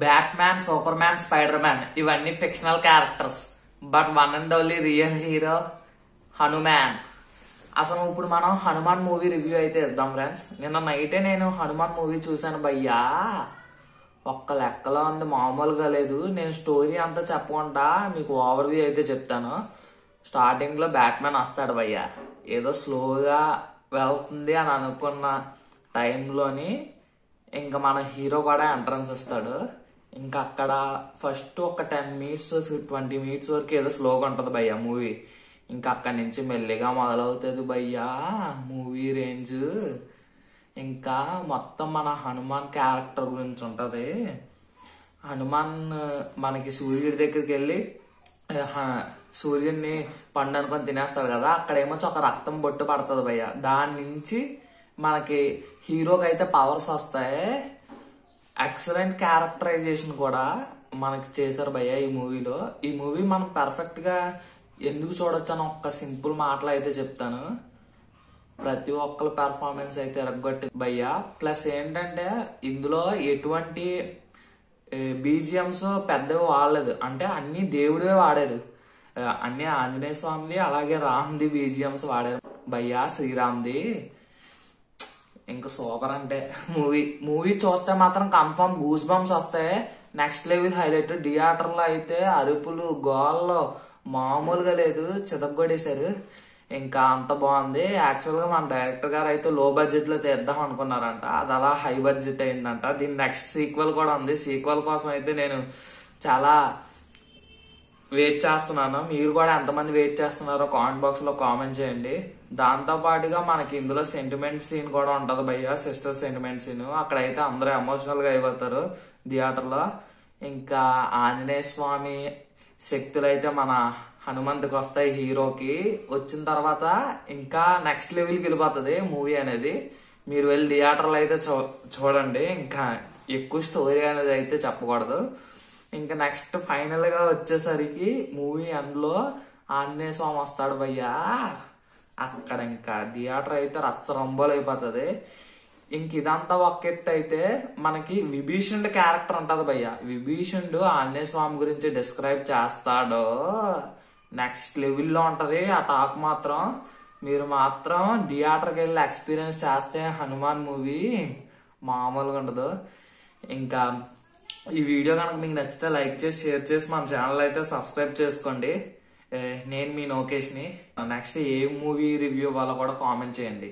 Batman, Superman, Spiderman ఇవన్నీ fictional characters. But one and only real hero Hanuman. అసలు ఇప్పుడు మనం Hanuman movie review అయితే ఇద్దాం ఫ్రెండ్స్. నిన్న నైటే నేను హనుమాన్ మూవీ చూశాను భయ్యా. ఒక్క లెక్కలో ఉంది, మామూలుగా లేదు. నేను స్టోరీ అంతా చెప్పకుండా మీకు ఓవర్ వ్యూ అయితే చెప్తాను. స్టార్టింగ్ లో బ్యాట్మ్యాన్ వస్తాడు భయ్యా. ఏదో స్లోగా వెళ్తుంది అని అనుకున్న టైంలోని ఇంకా మన హీరో కూడా ఎంట్రన్స్ ఇస్తాడు. ఇంకా అక్కడ ఫస్ట్ ఒక 10 minutes 20 minutes వరకు ఏదో స్లోగా ఉంటది భయ్యా మూవీ. ఇంకా అక్కడి నుంచి మెల్లిగా మొదలవుతుంది భయ్యా మూవీ రేంజ్. ఇంకా మొత్తం మన హనుమాన్ క్యారెక్టర్ గురించి ఉంటది. హనుమాన్ మనకి సూర్యుడి దగ్గరికి వెళ్ళి సూర్యుడిని పండు అనుకొని తినేస్తాడు కదా, అక్కడేమో ఒక రక్తం బొట్టు పడుతుంది భయ్య. దాని నుంచి మనకి హీరోకి అయితే పవర్స్ వస్తాయి. ఎక్సలెంట్ క్యారెక్టరైజేషన్ కూడా మనకి చేశారు భయ్య ఈ మూవీలో. ఈ మూవీ మనం పర్ఫెక్ట్ గా ఎందుకు చూడొచ్చు అని ఒక్క సింపుల్ మాటలు అయితే చెప్తాను. ప్రతి ఒక్కరి పెర్ఫార్మెన్స్ అయితే ఎరగొట్టి భయ్య. ప్లస్ ఏంటంటే ఇందులో ఎటువంటి బీజిఎంస్ పెద్దవి వాడలేదు, అంటే అన్ని దేవుడివే వాడారు. అన్ని ఆంజనేయ స్వామిది అలాగే రామ్ది బీజిఎంస్ వాడారు భయ్యా, శ్రీరామ్ది. ఇంకా సూపర్ అంటే మూవీ చూస్తే మాత్రం కన్ఫర్మ్ గూస్ బంప్స్ వస్తాయి. Next level highlight. థియేటర్లో అయితే అరుపులు గోల్లో మామూలుగా లేదు, చితగ్గొడేశారు. ఇంకా అంత బాగుంది. యాక్చువల్ గా మన డైరెక్టర్ గారు అయితే లో బడ్జెట్ లో తీద్దాం అనుకున్నారంట, అది అలా హై బడ్జెట్ అయిందంట. దీని నెక్స్ట్ సీక్వెల్ కూడా ఉంది. సీక్వెల్ కోసం అయితే నేను చాలా వెయిట్ చేస్తున్నాను. మీరు కూడా ఎంతమంది వెయిట్ చేస్తున్నారో కామెంట్ బాక్స్ లో కామెంట్ చేయండి. దాంతో పాటుగా మనకి ఇందులో సెంటిమెంట్ సీన్ కూడా ఉంటది భయ్య, సిస్టర్ సెంటిమెంట్ సీన్. అక్కడైతే అందరూ ఎమోషనల్ గా అయిపోతారు థియేటర్ లో. ఇంకా ఆంజనేయ స్వామి శక్తులు అయితే మన హనుమంతుకి వస్తాయి హీరోకి. వచ్చిన తర్వాత ఇంకా నెక్స్ట్ లెవెల్కి వెళ్ళిపోతుంది మూవీ అనేది. మీరు వెళ్ళి థియేటర్లో అయితే చూడండి. ఇంకా ఎక్కువ స్టోరీ అనేది అయితే చెప్పకూడదు. ఇంకా నెక్స్ట్ ఫైనల్ గా వచ్చేసరికి మూవీ అందులో ఆంజనేయ స్వామి వస్తాడు భయ్యా. అక్కడ ఇంకా థియేటర్ అయితే రచ్చరంబోలు అయిపోతుంది. ఇంక ఇదంతా ఒక ఎత్తు అయితే మనకి విభీషణుడి క్యారెక్టర్ ఉంటది భయ్య. విభీషణుడు ఆంజనేయ స్వామి గురించి డిస్క్రైబ్ చేస్తాడు. నెక్స్ట్ లెవెల్లో ఉంటది ఆ టాక్ మాత్రం. మీరు మాత్రం థియేటర్కి వెళ్ళి ఎక్స్పీరియన్స్ చేస్తే హనుమాన్ మూవీ మామూలుగా ఉండదు. ఇంకా ఈ వీడియో కనుక మీకు నచ్చితే లైక్ చేసి షేర్ చేసి మన ఛానల్ అయితే సబ్స్క్రైబ్ చేసుకోండి. నేను మీ నోకేష్ని. నెక్స్ట్ ఏ మూవీ రివ్యూ ఇవ్వాలో కూడా కామెంట్ చేయండి.